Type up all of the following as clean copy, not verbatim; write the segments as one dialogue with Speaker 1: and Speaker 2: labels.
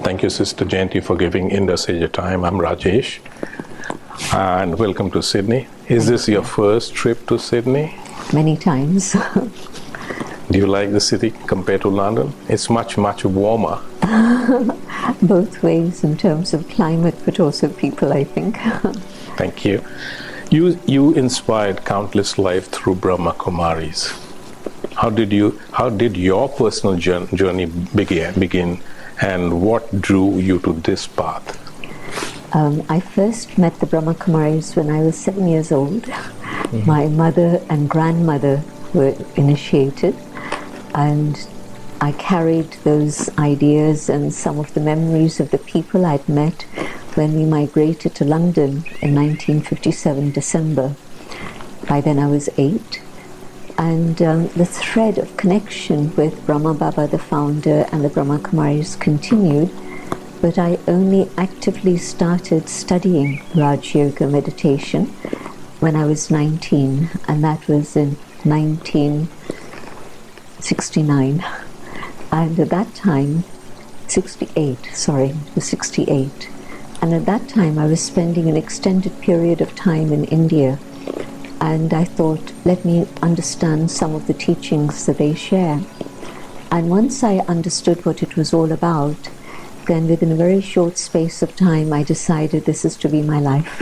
Speaker 1: Thank you, Sister Jayanti, for giving Indus Age a time. I'm Rajesh, and welcome to Sydney. Is this your first trip to Sydney?
Speaker 2: Many times.
Speaker 1: Do you like the city compared to London? It's much, much warmer.
Speaker 2: Both ways in terms of climate, but also people, I think.
Speaker 1: Thank you. You inspired countless lives through Brahma Kumaris. How did your personal journey begin, and what drew you to this path?
Speaker 2: I first met the Brahma Kumaris when I was 7 years old. Mm-hmm. My mother and grandmother were initiated, and I carried those ideas and some of the memories of the people I'd met when we migrated to London in 1957 December. By then I was 8. And the thread of connection with Brahma Baba, the founder, and the Brahma Kumaris continued, but I only actively started studying Raj Yoga meditation when I was 19, and that was in 1969. And at that time, 68. And at that time I was spending an extended period of time in India. And I thought, let me understand some of the teachings that they share. And once I understood what it was all about, then within a very short space of time, I decided this is to be my life.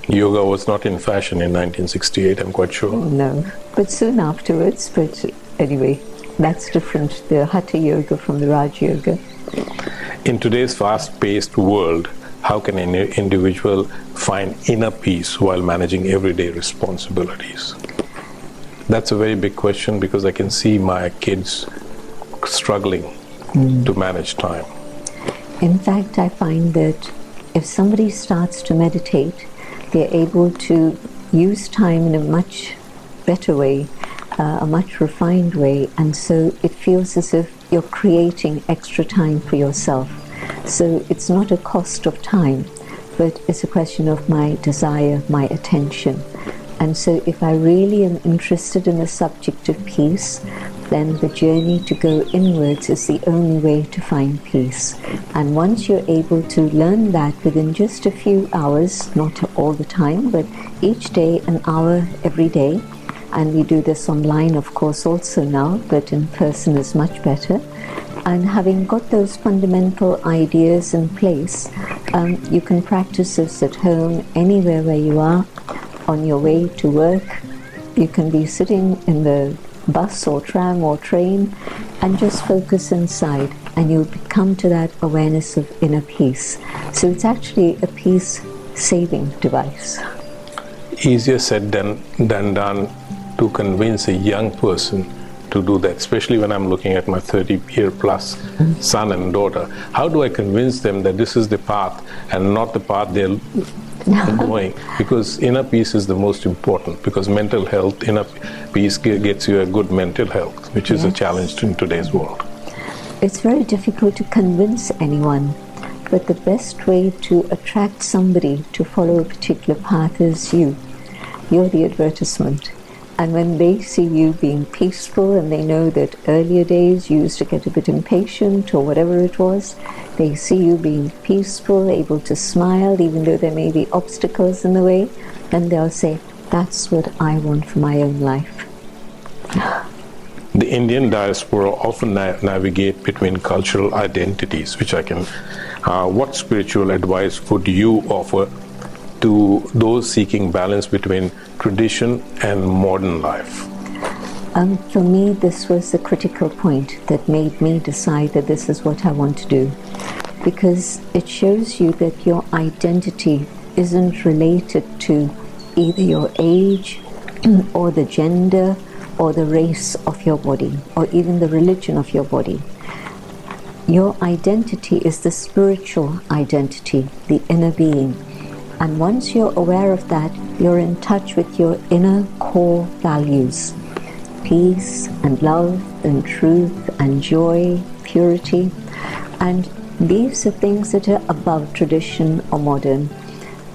Speaker 1: Yoga was not in fashion in 1968, I'm quite sure.
Speaker 2: No, but soon afterwards. But anyway, that's different, the Hatha Yoga from the Raj Yoga.
Speaker 1: In today's fast-paced world, how can an individual find inner peace while managing everyday responsibilities? That's a very big question, because I can see my kids struggling to manage time.
Speaker 2: In fact, I find that if somebody starts to meditate, they're able to use time in a much better way, a much refined way, and so it feels as if you're creating extra time for yourself. So it's not a cost of time, but it's a question of my desire, my attention. And so if I really am interested in the subject of peace, then the journey to go inwards is the only way to find peace. And once you're able to learn that within just a few hours, not all the time, but each day, an hour every day, and we do this online, of course, also now, but in person is much better. And having got those fundamental ideas in place, you can practice this at home, anywhere where you are, on your way to work. You can be sitting in the bus or tram or train and just focus inside, and you'll come to that awareness of inner peace. So it's actually a peace-saving device.
Speaker 1: Easier said than done to convince a young person to do that, especially when I'm looking at my 30-year-plus son and daughter. How do I convince them that this is the path and not the path they're going? Because inner peace is the most important, because mental health, inner peace gets you a good mental health, which is a challenge in today's world.
Speaker 2: It's very difficult to convince anyone, but the best way to attract somebody to follow a particular path is you. You're the advertisement. And when they see you being peaceful, and they know that earlier days you used to get a bit impatient or whatever it was, they see you being peaceful, able to smile even though there may be obstacles in the way, then they'll say, that's what I want for my own life.
Speaker 1: The Indian diaspora often navigate between cultural identities, which I can... what spiritual advice would you offer to those seeking balance between tradition and modern life?
Speaker 2: For me, this was the critical point that made me decide that this is what I want to do, because it shows you that your identity isn't related to either your age or the gender or the race of your body or even the religion of your body. Your identity is the spiritual identity, the inner being. And once you're aware of that, you're in touch with your inner core values: peace and love and truth and joy, purity. And these are things that are above tradition or modern.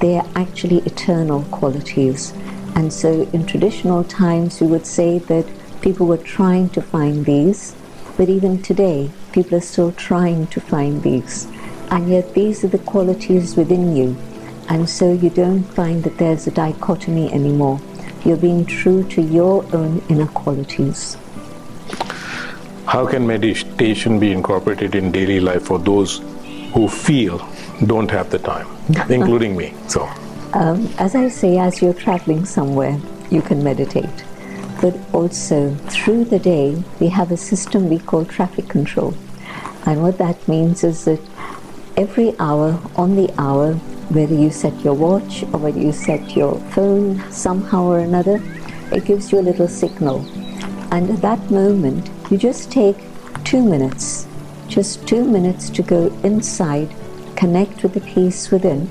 Speaker 2: They are actually eternal qualities. And so in traditional times we would say that people were trying to find these, but even today People are still trying to find these. And yet these are the qualities within you. And so you don't find that there's a dichotomy anymore. You're being true to your own inner qualities.
Speaker 1: How can meditation be incorporated in daily life for those who feel don't have the time, including me? So,
Speaker 2: as I say, as you're traveling somewhere, you can meditate. But also, through the day, we have a system we call traffic control. And what that means is that every hour, on the hour, whether you set your watch or whether you set your phone somehow or another, it gives you a little signal. And at that moment, you just take 2 minutes, just 2 minutes to go inside, connect with the peace within,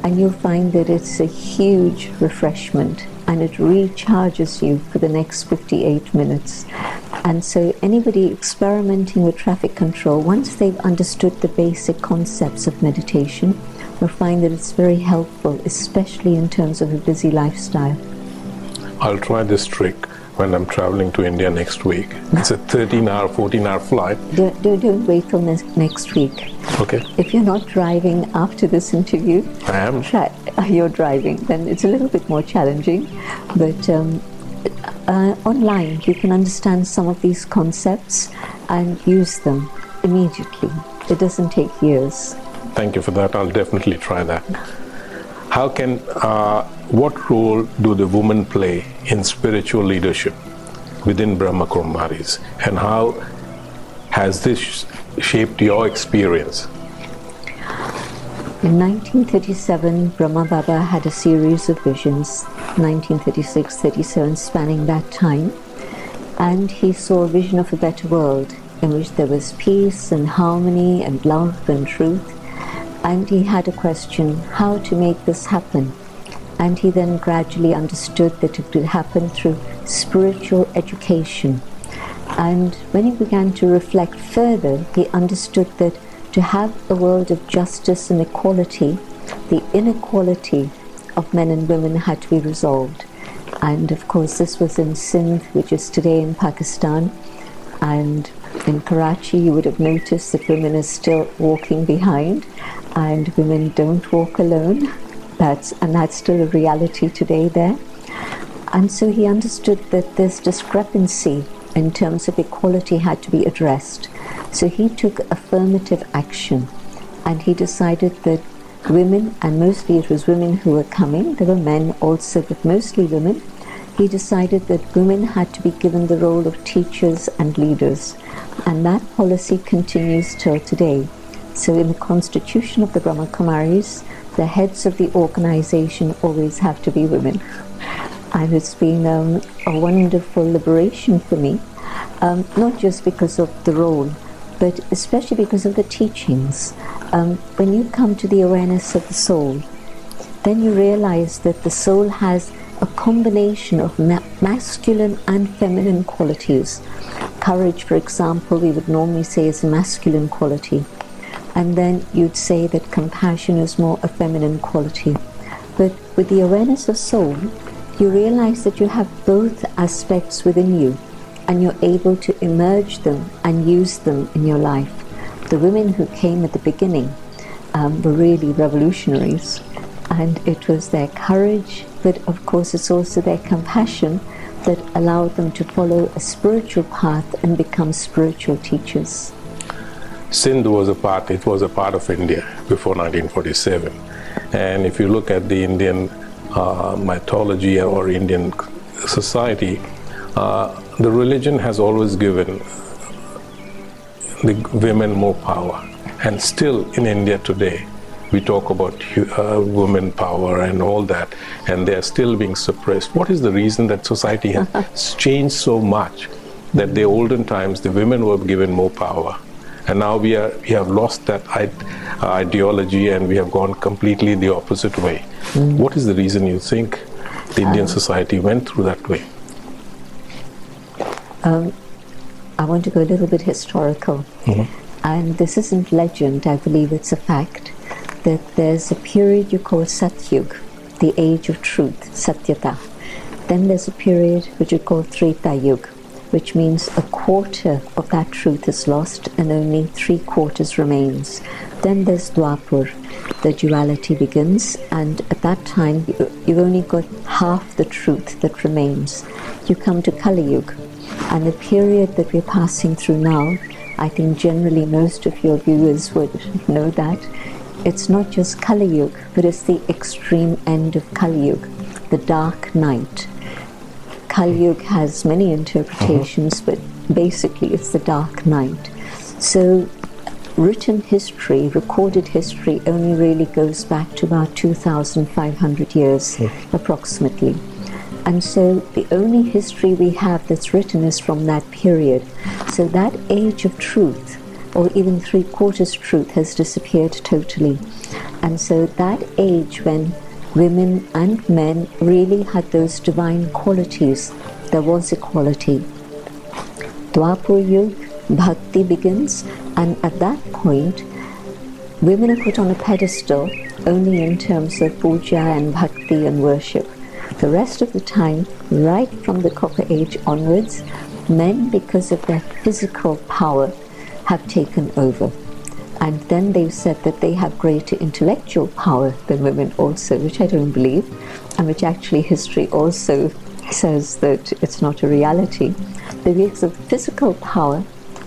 Speaker 2: and you'll find that it's a huge refreshment and it recharges you for the next 58 minutes. And so anybody experimenting with traffic control, once they've understood the basic concepts of meditation, will find that it's very helpful, especially in terms of a busy lifestyle.
Speaker 1: I'll try this trick when I'm traveling to India next week. It's a 13-hour, 14-hour flight.
Speaker 2: Don't wait till next week.
Speaker 1: Okay.
Speaker 2: If you're not driving after this interview,
Speaker 1: I am.
Speaker 2: You're driving, then it's a little bit more challenging. But online, you can understand some of these concepts and use them immediately. It doesn't take years.
Speaker 1: Thank you for that. I'll definitely try that. How can, what role do the women play in spiritual leadership within Brahma Kumaris, and how has this shaped your experience?
Speaker 2: In 1937, Brahma Baba had a series of visions, 1936-37, spanning that time, and he saw a vision of a better world in which there was peace and harmony and love and truth. And he had a question, how to make this happen? And he then gradually understood that it would happen through spiritual education. And when he began to reflect further, he understood that to have a world of justice and equality, the inequality of men and women had to be resolved. And of course, this was in Sindh, which is today in Pakistan. And in Karachi, you would have noticed that women are still walking behind, and women don't walk alone. That's still a reality today there. And so he understood that this discrepancy in terms of equality had to be addressed. So he took affirmative action, and he decided that women, and mostly it was women who were coming, there were men also, but mostly women, he decided that women had to be given the role of teachers and leaders. And that policy continues till today. So in the constitution of the Brahma Kumaris, the heads of the organization always have to be women. And it's been a wonderful liberation for me, not just because of the role, but especially because of the teachings. When you come to the awareness of the soul, then you realize that the soul has a combination of masculine and feminine qualities. Courage, for example, we would normally say is a masculine quality. And then you'd say that compassion is more a feminine quality. But with the awareness of soul, you realize that you have both aspects within you, and you're able to emerge them and use them in your life. The women who came at the beginning were really revolutionaries, and it was their courage, but of course it's also their compassion that allowed them to follow a spiritual path and become spiritual teachers.
Speaker 1: Sindh was a part of India before 1947. And if you look at the Indian mythology or Indian society, the religion has always given the women more power. And still in India today, we talk about women power and all that, and they are still being suppressed. What is the reason that society has changed so much that the olden times the women were given more power, and now we have lost that ideology and we have gone completely the opposite way? What is the reason you think the Indian society went through that way?
Speaker 2: I want to go a little bit historical. And this isn't legend, I believe it's a fact, that there's a period you call Satyug, the age of truth, Satyata. Then there's a period which you call Treta Yug, which means a quarter of that truth is lost and only 3/4 remains. Then there's Dwapar, the duality begins, and at that time you've only got half the truth that remains. You come to Kali Yuga, and the period that we're passing through now, I think generally most of your viewers would know that it's not just Kali Yuga, but it's the extreme end of Kali Yuga, the dark night. Kali Yuga has many interpretations, but basically it's the dark night. So written history, recorded history, only really goes back to about 2,500 years approximately. And so the only history we have that's written is from that period. So that age of truth, or even 3/4 truth, has disappeared totally. And so that age when women and men really had those divine qualities, there was equality. Dwapar Yuga, Bhakti begins, and at that point, women are put on a pedestal only in terms of puja and bhakti and worship. The rest of the time, right from the Copper Age onwards, men, because of their physical power, have taken over. And then they've said that they have greater intellectual power than women also, which I don't believe, and which actually history also says that it's not a reality. But because of physical power,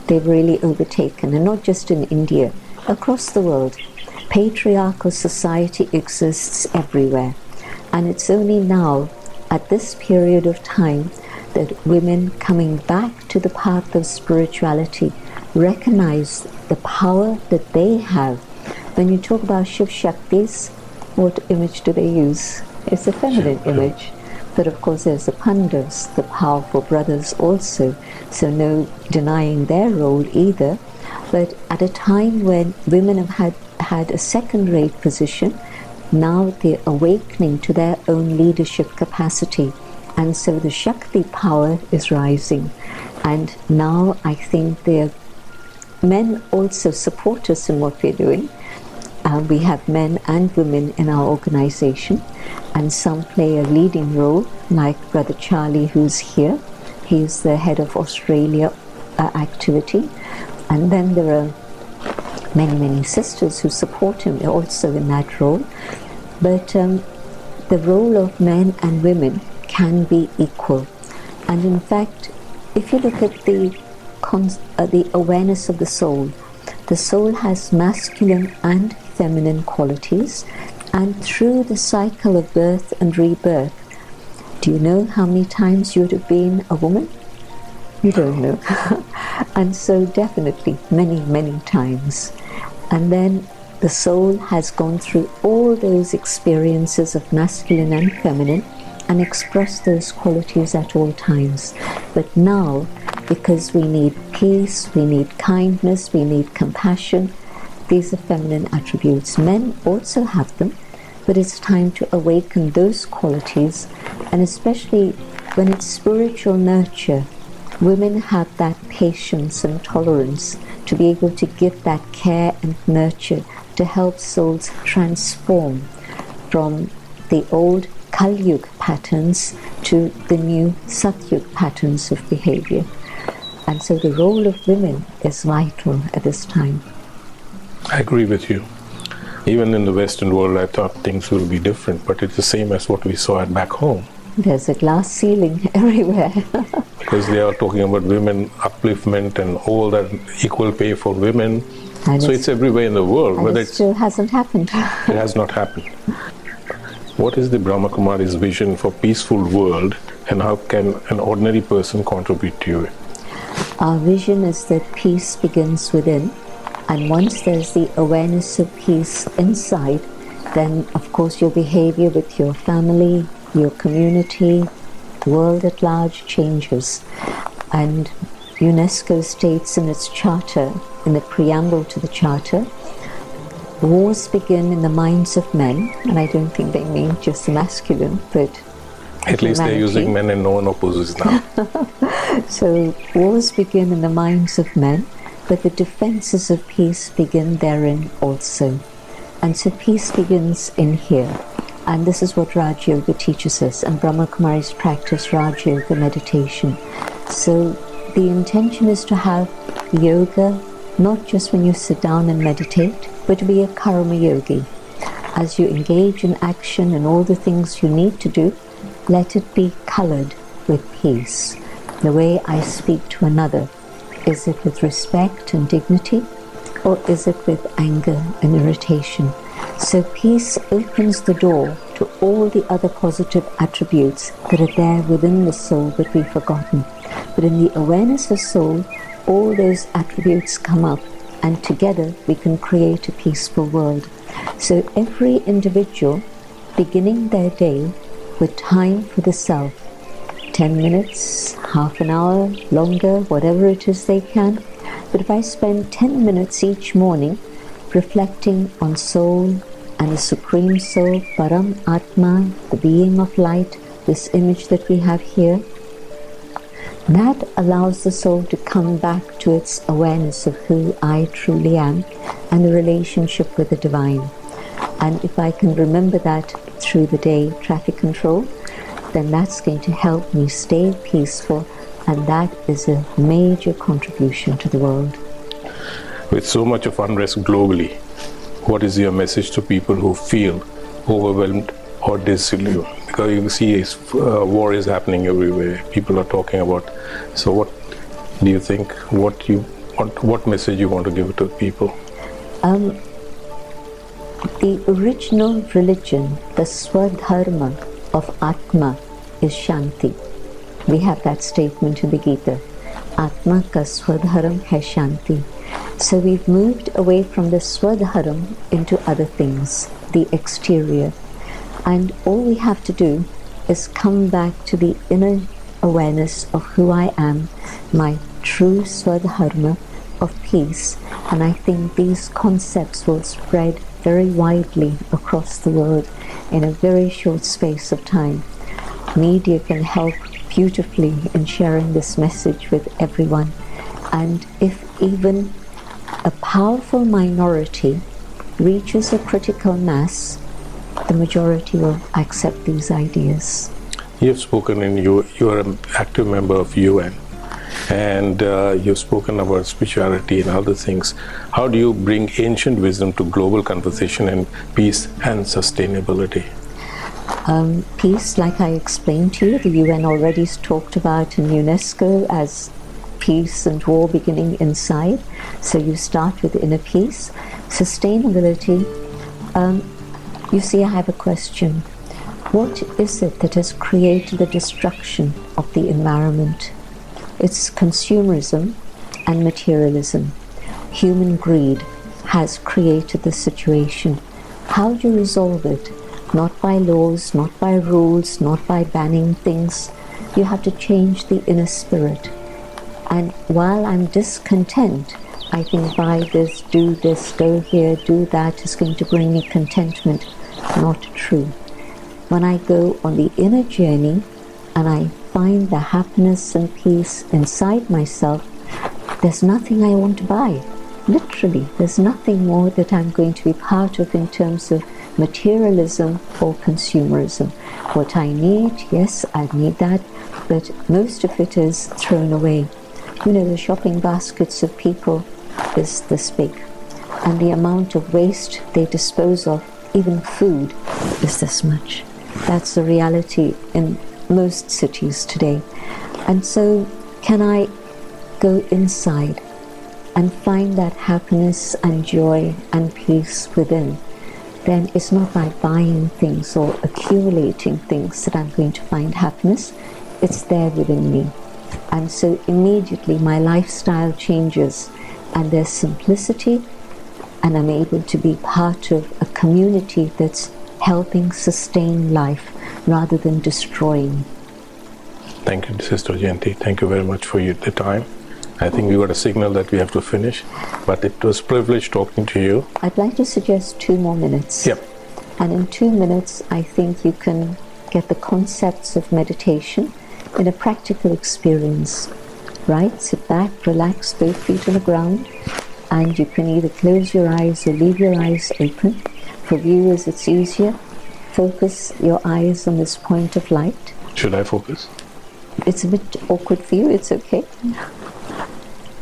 Speaker 2: they've really overtaken, and not just in India, across the world. Patriarchal society exists everywhere. And it's only now, at this period of time, that women coming back to the path of spirituality recognize the power that they have. When you talk about Shiv Shaktis, what image do they use? It's a feminine image. But of course there's the Pandavas, the powerful brothers also, so no denying their role either. But at a time when women have had a second-rate position, now they're awakening to their own leadership capacity, and so the Shakti power is rising. And now I think men also support us in what we're doing. We have men and women in our organization, and some play a leading role, like Brother Charlie, who's here. He's the head of Australia activity. And then there are many sisters who support him also in that role. But the role of men and women can be equal. And in fact, if you look at the awareness of the soul has masculine and feminine qualities, and through the cycle of birth and rebirth, do you know how many times you would have been a woman? You don't know. And so definitely many times. And then the soul has gone through all those experiences of masculine and feminine and expressed those qualities at all times. But now, because we need peace, we need kindness, we need compassion, these are feminine attributes. Men also have them, but it's time to awaken those qualities, and especially when it's spiritual nurture, women have that patience and tolerance to be able to give that care and nurture to help souls transform from the old Kali Yuga patterns to the new Satyuga patterns of behavior. And so the role of women is vital at this time.
Speaker 1: I agree with you. Even in the Western world, I thought things will be different, but it's the same as what we saw back home.
Speaker 2: There's a glass ceiling everywhere.
Speaker 1: Because they are talking about women upliftment and all that, equal pay for women. So it's everywhere in the world.
Speaker 2: And it still hasn't happened.
Speaker 1: It has not happened. What is the Brahma Kumaris' vision for peaceful world, and how can an ordinary person contribute to it?
Speaker 2: Our vision is that peace begins within, and once there's the awareness of peace inside, then of course your behavior with your family, your community, world at large changes. And UNESCO states in its charter, in the preamble to the charter, wars begin in the minds of men, and I don't think they mean just masculine, but
Speaker 1: at least they're using men and no one opposes now.
Speaker 2: So wars begin in the minds of men, but the defenses of peace begin therein also. And so peace begins in here. And this is what Raj Yoga teaches us, and Brahma Kumaris practice Raj Yoga meditation. So the intention is to have yoga not just when you sit down and meditate, but to be a karma yogi. As you engage in action and all the things you need to do, let it be colored with peace. The way I speak to another, is it with respect and dignity, or is it with anger and irritation? So peace opens the door to all the other positive attributes that are there within the soul that we've forgotten. But in the awareness of soul, all those attributes come up, and together we can create a peaceful world. So every individual beginning their day with time for the self, 10 minutes, half an hour, longer, whatever it is they can. But if I spend 10 minutes each morning reflecting on soul and the Supreme Soul, Param Atma, the being of light, this image that we have here, that allows the soul to come back to its awareness of who I truly am and the relationship with the divine. And if I can remember that through the day traffic control, then that's going to help me stay peaceful, and that is a major contribution to the world.
Speaker 1: With so much of unrest globally, what is your message to people who feel overwhelmed or disillusioned? Because you see war is happening everywhere. People are talking about. So what do you think? What message you want to give to people?
Speaker 2: The original religion, the Swadharma of Atma, is Shanti. We have that statement in the Gita. Atma ka Swadharam hai Shanti. So we've moved away from the Swadharam into other things, the exterior. And all we have to do is come back to the inner awareness of who I am, my true Swadharma of peace. And I think these concepts will spread very widely across the world in a very short space of time. Media can help beautifully in sharing this message with everyone. And if even a powerful minority reaches a critical mass, the majority will accept these ideas.
Speaker 1: You've spoken you are an active member of UN, and you've spoken about spirituality and other things. How do you bring ancient wisdom to global conversation and peace and sustainability?
Speaker 2: Peace, like I explained to you, the UN already talked about in UNESCO as peace and war beginning inside. So you start with inner peace. Sustainability, you see, I have a question. What is it that has created the destruction of the environment? It's consumerism and materialism. Human greed has created the situation. How do you resolve it? Not by laws, not by rules, not by banning things. You have to change the inner spirit. And while I'm discontent, I think buy this, do this, go here, do that is going to bring me contentment. Not true. When I go on the inner journey and I find the happiness and peace inside myself, there's nothing I want to buy. Literally, there's nothing more that I'm going to be part of in terms of materialism or consumerism. What I need, yes, I need that, but most of it is thrown away. You know, the shopping baskets of people is this big, and the amount of waste they dispose of, even food, is this much. That's the reality in most cities today. And so, can I go inside and find that happiness and joy and peace within? Then it's not by buying things or accumulating things that I'm going to find happiness. It's there within me. And so immediately my lifestyle changes, and there's simplicity, and I'm able to be part of a community that's helping sustain life rather than destroying.
Speaker 1: Thank you, Sister Jayanti. Thank you very much for the time. I think we got a signal that we have to finish, but it was a privilege talking to you.
Speaker 2: I'd like to suggest 2 more minutes.
Speaker 1: Yep.
Speaker 2: And in 2 minutes, I think you can get the concepts of meditation in a practical experience. Right? Sit back, relax, both feet on the ground, and you can either close your eyes or leave your eyes open. For viewers, it's easier. Focus your eyes on this point of light.
Speaker 1: Should I focus?
Speaker 2: It's a bit awkward for you, it's okay.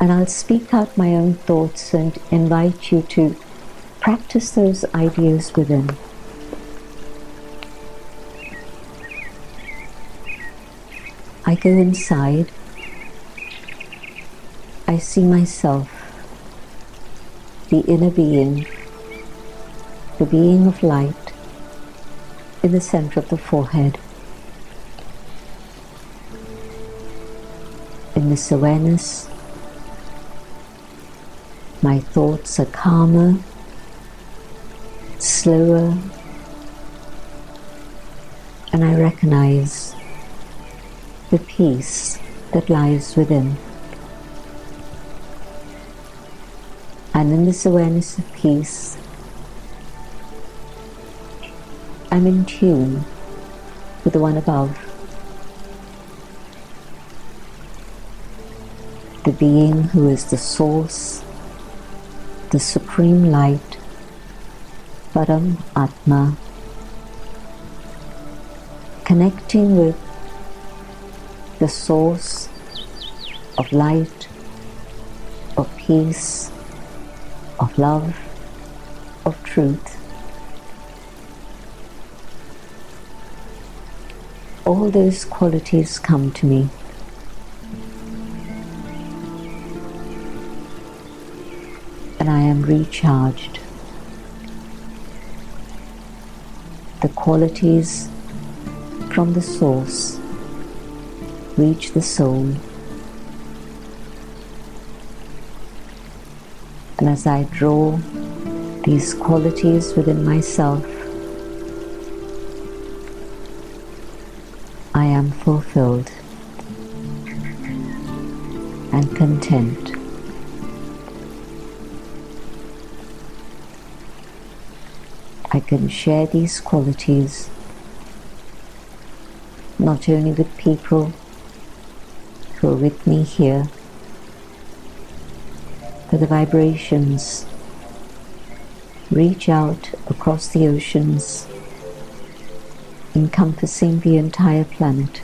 Speaker 2: And I'll speak out my own thoughts and invite you to practice those ideas within. I go inside. I see myself, the inner being, the being of light, in the center of the forehead. In this awareness, my thoughts are calmer, slower, and I recognize the peace that lies within. And in this awareness of peace, I'm in tune with the one above, the being who is the source, the supreme light, Param Atma, connecting with the source of light, of peace, of love, of truth. All those qualities come to me. And I am recharged. The qualities from the source reach the soul. And as I draw these qualities within myself, I am fulfilled and content. I can share these qualities not only with people who are with me here, but the vibrations reach out across the oceans, encompassing the entire planet.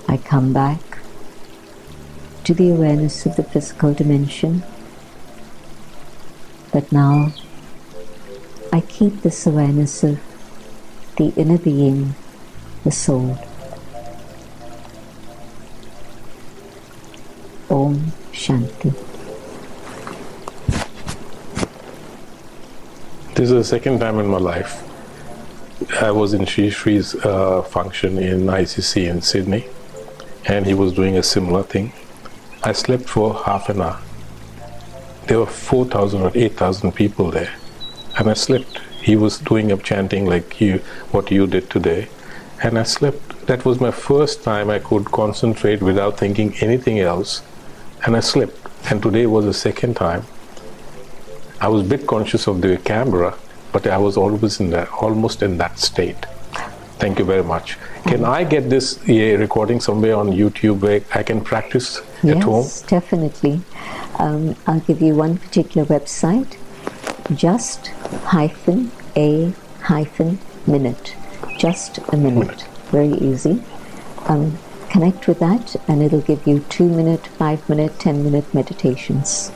Speaker 2: I come back to the awareness of the physical dimension, but now I keep this awareness of the inner being, the soul. Om Shanti.
Speaker 1: This is the second time in my life. I was in Sri Sri's function in ICC in Sydney, and he was doing a similar thing. I slept for half an hour. There were 4,000 or 8,000 people there, and I slept. He was doing up chanting like what you did today, and I slept. That was my first time I could concentrate without thinking anything else, and I slept. And today was the second time. I was a bit conscious of the camera, but I was almost in that state. Thank you very much. Can I get this recording somewhere on YouTube where I can practice at home?
Speaker 2: Yes, definitely. I'll give you one particular website, just-a-minute. Just a minute. Very easy. Connect with that and it'll give you 2-minute, 5-minute, 10-minute meditations.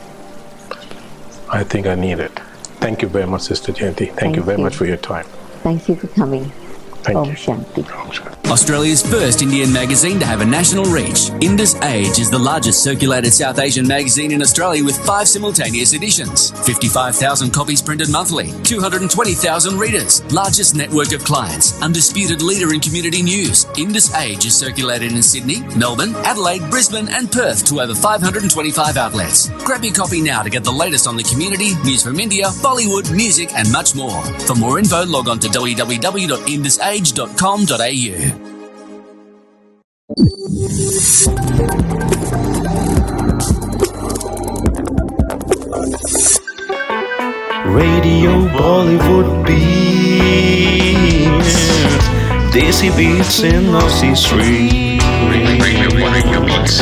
Speaker 1: I think I need it. Thank you very much, Sister Jayanti. Thank you very much for your time.
Speaker 2: Thank you for coming.
Speaker 1: Thank you.
Speaker 2: Shanti.
Speaker 1: Om Shanti.
Speaker 3: Australia's first Indian magazine to have a national reach, Indus Age is the largest circulated South Asian magazine in Australia with 5 simultaneous editions, 55,000 copies printed monthly, 220,000 readers, largest network of clients, undisputed leader in community news. Indus Age is circulated in Sydney, Melbourne, Adelaide, Brisbane and Perth to over 525 outlets. Grab your copy now to get the latest on the community, news from India, Bollywood, music and much more. For more info, log on to www.indusage.com.au.
Speaker 4: Radio Bollywood beats, Desi beats in Aussie Street.
Speaker 5: Radio Beats.